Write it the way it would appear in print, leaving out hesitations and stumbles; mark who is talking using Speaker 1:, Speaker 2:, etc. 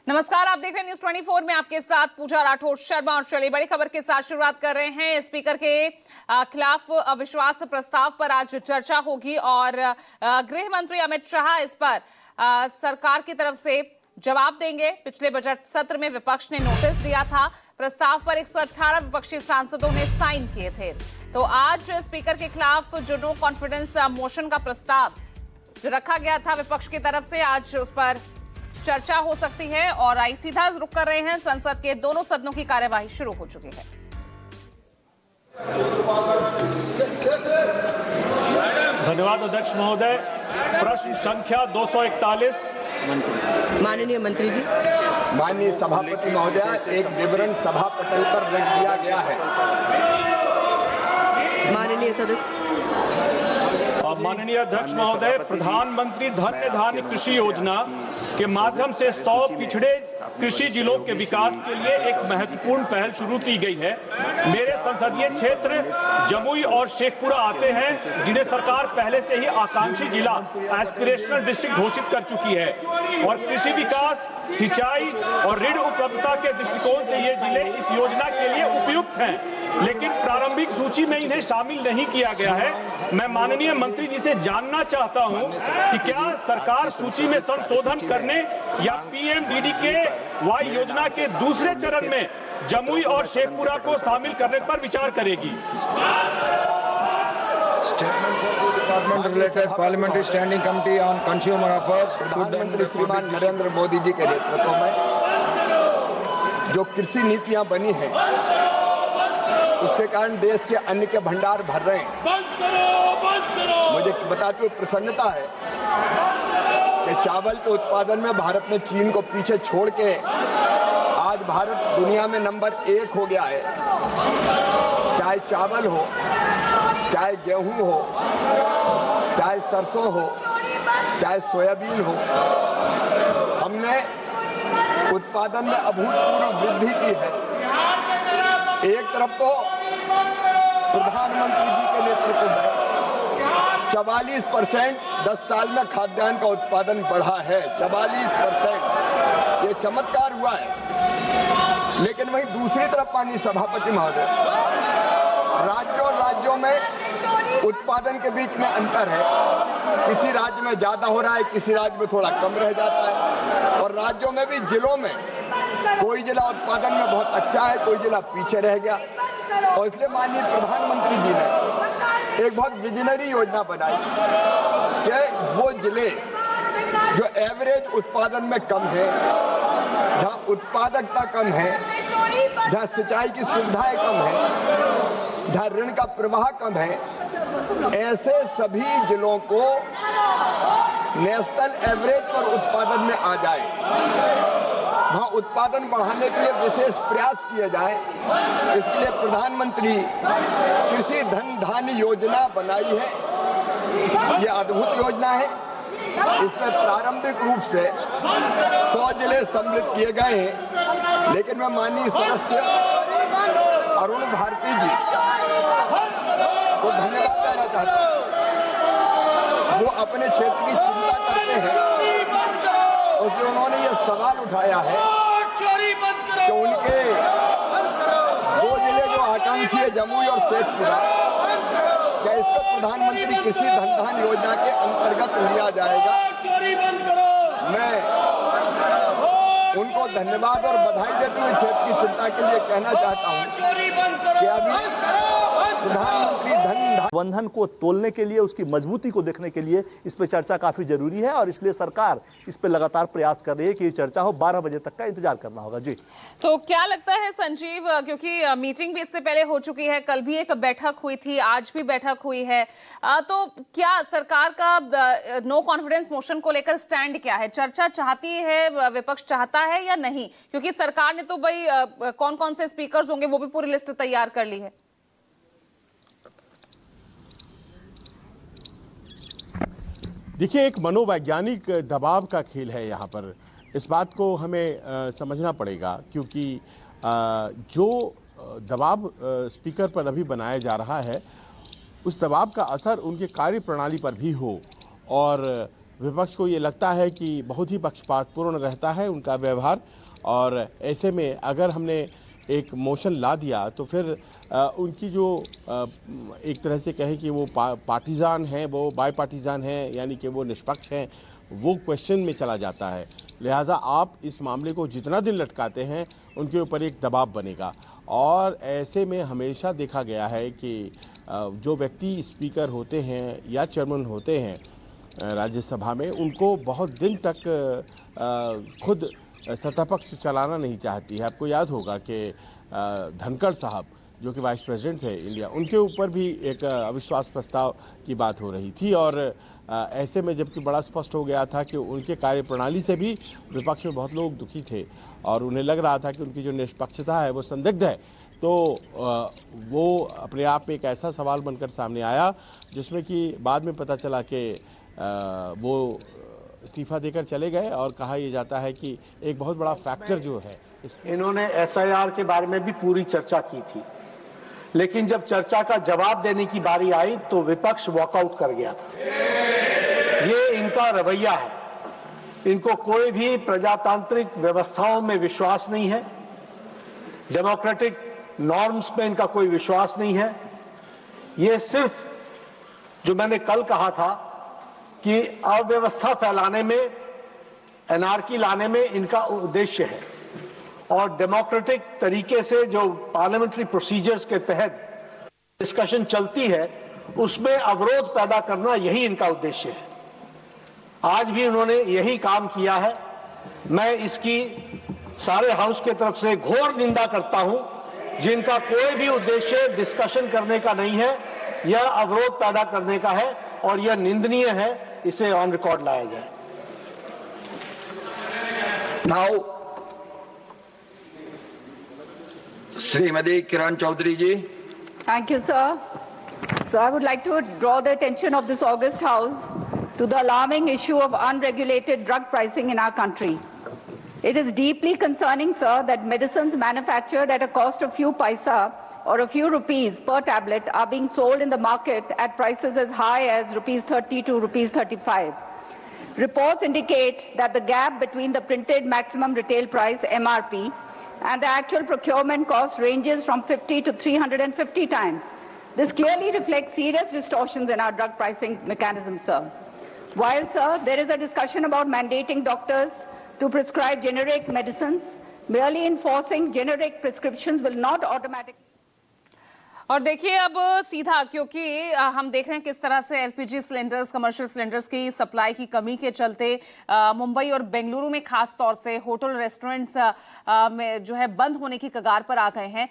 Speaker 1: नमस्कार, आप देख रहे हैं न्यूज 24 में आपके साथ पूजा राठौर शर्मा। और चलिए बड़ी खबर के साथ शुरुआत कर रहे हैं। स्पीकर के खिलाफ अविश्वास प्रस्ताव पर आज चर्चा होगी और गृह मंत्री अमित शाह इस पर सरकार की तरफ से जवाब देंगे। पिछले बजट सत्र में विपक्ष ने नोटिस दिया था, प्रस्ताव पर 118 विपक्षी सांसदों ने साइन किए थे। तो आज स्पीकर के खिलाफ जो नो कॉन्फिडेंस मोशन का प्रस्ताव जो रखा गया था विपक्ष की तरफ से, आज उस पर चर्चा हो सकती है। और आई सीधा रुक कर रहे हैं, संसद के दोनों सदनों की कार्यवाही शुरू हो चुकी है।
Speaker 2: धन्यवाद अध्यक्ष महोदय। प्रश्न संख्या 241।
Speaker 3: माननीय मंत्री जी।
Speaker 4: माननीय सभापति महोदय, एक विवरण सभा पटल पर रख दिया गया है।
Speaker 3: माननीय सदस्य।
Speaker 2: माननीय अध्यक्ष महोदय, प्रधानमंत्री धन्य धान्य कृषि योजना के माध्यम से 100 पिछड़े कृषि जिलों के विकास के लिए एक महत्वपूर्ण पहल शुरू की गई है। मेरे संसदीय क्षेत्र जमुई और शेखपुरा आते हैं, जिन्हें सरकार पहले से ही आकांक्षी जिला एस्पिरेशनल डिस्ट्रिक्ट घोषित कर चुकी है। और कृषि विकास, सिंचाई और ऋण उपलब्धता के दृष्टिकोण से ये जिले इस योजना के लिए उपयुक्त हैं, लेकिन प्रारंभिक सूची में इन्हें शामिल नहीं किया गया है। मैं माननीय मंत्री जी से जानना चाहता हूं कि क्या सरकार सूची में संशोधन करने या पीएमडीडी के वाई योजना के दूसरे चरण में जमुई और शेखपुरा को शामिल करने पर विचार करेगी।
Speaker 5: Department related parliamentary standing committee on consumer affairs.
Speaker 4: प्रधानमंत्री श्रीमान नरेंद्र मोदी जी के नेतृत्व में जो कृषि नीतियां बनी हैं, उसके कारण देश के अन्न के भंडार भर रहे हैं। मुझे बताते हुए प्रसन्नता है कि चावल के उत्पादन में भारत ने चीन को पीछे छोड़ के आज भारत दुनिया में नंबर 1 हो गया है। चाहे चावल हो, चाहे गेहूं हो, चाहे सरसों हो, चाहे सोयाबीन हो, हमने उत्पादन में अभूतपूर्व वृद्धि की है। एक तरफ तो प्रधानमंत्री जी के नेतृत्व में 44% 10 साल में खाद्यान्न का उत्पादन बढ़ा है। 44%, ये चमत्कार हुआ है। लेकिन वहीं दूसरी तरफ माननीय सभापति महोदय, राज्यों में उत्पादन के बीच में अंतर है। किसी राज्य में ज्यादा हो रहा है, किसी राज्य में थोड़ा कम रह जाता है। और राज्यों में भी, जिलों में कोई जिला उत्पादन में बहुत अच्छा है, कोई जिला पीछे रह गया। और इसलिए माननीय प्रधानमंत्री जी ने एक बहुत विजनरी योजना बनाई कि वो जिले जो एवरेज उत्पादन में कम है, जहां उत्पादकता कम है, जहां सिंचाई की सुविधाएं कम है, जहां ऋण का प्रवाह कम है, ऐसे सभी जिलों को नेशनल एवरेज पर उत्पादन में आ जाए, वहां उत्पादन बढ़ाने के लिए विशेष प्रयास किए जाए। इसके लिए प्रधानमंत्री कृषि धन धान्य योजना बनाई है। ये अद्भुत योजना है। इसमें प्रारंभिक रूप से 100 जिले सम्मिलित किए गए हैं। लेकिन मैं माननीय सदस्य अरुण भारती जी को धन्यवाद देना चाहता हूं। वो अपने क्षेत्र की चिंता करते हैं, उसलिए उन्होंने ये सवाल उठाया है कि उनके 2 जिले जो आकांक्षी है, जमुई और शेखपुरा, क्या इसको प्रधानमंत्री कृषि धन धान्य योजना के अंतर्गत लिया जाएगा। मैं उनको धन्यवाद और बधाई देते हुए क्षेत्र की चिंता के लिए कहना चाहता हूं कि अभी प्रधानमंत्री
Speaker 6: बंधन को तोलने के लिए, उसकी मजबूती को देखने के लिए इस पर चर्चा काफी जरूरी है। और इसलिए सरकार इस पर लगातार प्रयास कर रही है कि ये चर्चा हो। 12 बजे तक का इंतजार करना होगा। जी, तो
Speaker 1: क्या लगता है संजीव, क्योंकि मीटिंग भी इससे पहले हो चुकी है, कल भी एक बैठक हुई थी, आज भी बैठक हुई है, तो क्या सरकार का नो कॉन्फिडेंस मोशन को लेकर स्टैंड क्या है? चर्चा चाहती है, विपक्ष चाहता है या नहीं? क्योंकि सरकार ने तो भाई कौन कौन से स्पीकर होंगे वो भी पूरी लिस्ट तैयार कर ली है।
Speaker 7: देखिए, एक मनोवैज्ञानिक दबाव का खेल है यहाँ पर। इस बात को हमें समझना पड़ेगा, क्योंकि जो दबाव स्पीकर पर अभी बनाया जा रहा है, उस दबाव का असर उनके कार्य प्रणाली पर भी हो। और विपक्ष को ये लगता है कि बहुत ही पक्षपातपूर्ण रहता है उनका व्यवहार, और ऐसे में अगर हमने एक मोशन ला दिया तो फिर उनकी जो एक तरह से कहें कि वो पार्टीजान हैं, वो बाय पार्टीजान हैं, यानी कि वो निष्पक्ष हैं, वो क्वेश्चन में चला जाता है। लिहाजा आप इस मामले को जितना दिन लटकाते हैं उनके ऊपर एक दबाव बनेगा, और ऐसे में हमेशा देखा गया है कि जो व्यक्ति स्पीकर होते हैं या चेयरमैन होते हैं राज्यसभा में, उनको बहुत दिन तक खुद सत्तापक्ष चलाना नहीं चाहती है। आपको याद होगा कि धनखड़ साहब जो कि वाइस प्रेसिडेंट थे इंडिया, उनके ऊपर भी एक अविश्वास प्रस्ताव की बात हो रही थी, और ऐसे में जबकि बड़ा स्पष्ट हो गया था कि उनके कार्यप्रणाली से भी विपक्ष में बहुत लोग दुखी थे और उन्हें लग रहा था कि उनकी जो निष्पक्षता है वो संदिग्ध है, तो वो अपने आप में एक ऐसा सवाल बनकर सामने आया जिसमें कि बाद में पता चला कि वो इस्तीफा देकर चले गए, और कहा यह जाता है कि एक बहुत बड़ा फैक्टर जो है
Speaker 8: इन्होंने एसआईआर के बारे में भी पूरी चर्चा की थी, लेकिन जब चर्चा का जवाब देने की बारी आई तो विपक्ष वॉकआउट कर गया था। ये इनका रवैया है, इनको कोई भी प्रजातांत्रिक व्यवस्थाओं में विश्वास नहीं है, डेमोक्रेटिक नॉर्म्स में इनका कोई विश्वास नहीं है। ये सिर्फ जो मैंने कल कहा था कि अव्यवस्था फैलाने में, एनार्की लाने में इनका उद्देश्य है, और डेमोक्रेटिक तरीके से जो पार्लियामेंट्री प्रोसीजर्स के तहत डिस्कशन चलती है उसमें अवरोध पैदा करना, यही इनका उद्देश्य है। आज भी उन्होंने यही काम किया है। मैं इसकी सारे हाउस के तरफ से घोर निंदा करता हूं, जिनका कोई भी उद्देश्य डिस्कशन करने का नहीं है, यह अवरोध पैदा करने का है, और यह निंदनीय है। इसे ऑन रिकॉर्ड लाया जाए।
Speaker 5: Now Shrimati Kiran Chaudhary ji.
Speaker 9: Thank you, sir. So I would like to draw the attention of this august House to the alarming issue of unregulated drug pricing in our country. It is deeply concerning, sir, that medicines manufactured at a cost of few paisa or a few rupees per tablet are being sold in the market at prices as high as rupees 30 to rupees 35. Reports indicate that the gap between the printed maximum retail price MRP and the actual procurement cost ranges from 50 to 350 times. This clearly reflects serious distortions in our drug pricing mechanism, sir. While, sir, there is a discussion about mandating doctors to prescribe generic medicines, merely enforcing generic prescriptions will not automatically.
Speaker 1: और देखिए अब सीधा, क्योंकि हम देख रहे हैं किस तरह से एलपीजी सिलेंडर्स, कमर्शियल सिलेंडर्स की सप्लाई की कमी के चलते मुंबई और बेंगलुरु में खास तौर से होटल रेस्टोरेंट्स में जो है बंद होने की कगार पर आ गए हैं।